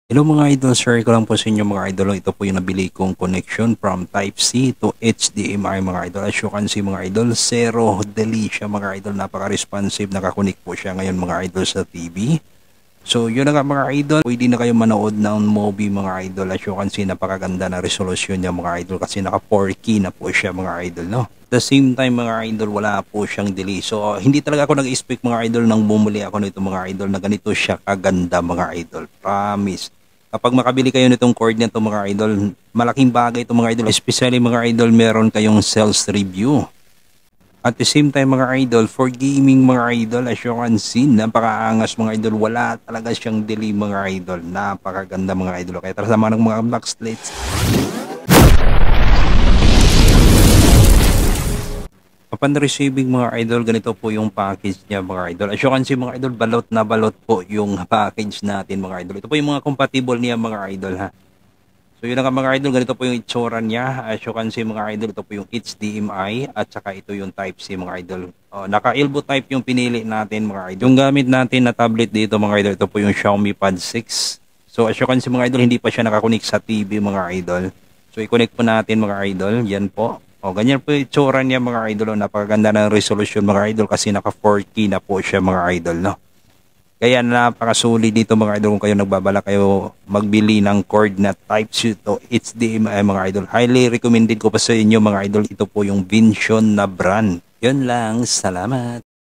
Hello mga idol, share ko lang po sa inyo mga idol. Ito po yung nabili kong connection from Type-C to HDMI mga idol. As you can see mga idol, zero delay siya mga idol. Napaka-responsive, nakakunik po siya ngayon mga idol sa TV. So yun na nga mga idol, pwede na kayo manood ng movie mga idol. As you can see, napakaganda na resolution niya mga idol kasi naka 4K na po siya mga idol, no? At the same time mga idol, wala po siyang delay. So hindi talaga ako nag-expect mga idol nang bumuli ako nito mga idol na ganito siya kaganda mga idol. Promise. Kapag makabili kayo nitong cord nito mga idol, malaking bagay ito mga idol. Especially mga idol, meron kayong sales review. At the same time mga idol, for gaming mga idol, as you can see, napakaangas mga idol. Wala talaga siyang delay mga idol. Napakaganda mga idol. Kaya tara sama ng mga black slates. Upon receiving mga idol, ganito po yung package niya mga idol. As you can see mga idol, balot na balot po yung package natin mga idol. Ito po yung mga compatible niya mga idol ha. So yun nga mga idol, ganito po yung itsura niya. As you can see mga idol, ito po yung HDMI at saka ito yung Type-C mga idol. Naka-elbow type yung pinili natin mga idol. Yung gamit natin na tablet dito mga idol, ito po yung Xiaomi Pad 6. So as you can see mga idol, hindi pa siya nakakunik sa TV mga idol. So i-connect po natin mga idol, yan po. Ganyan po yung itsura niya mga idol. Napakaganda ng resolution mga idol kasi naka 4K na po siya mga idol, no? Kaya napakasulit dito mga idol kung kayo nagbabala kayo magbili ng cord na Type-C to HDMI mga idol. Highly recommended ko pa sa inyo mga idol. Ito po yung Vision na brand. Yun lang. Salamat.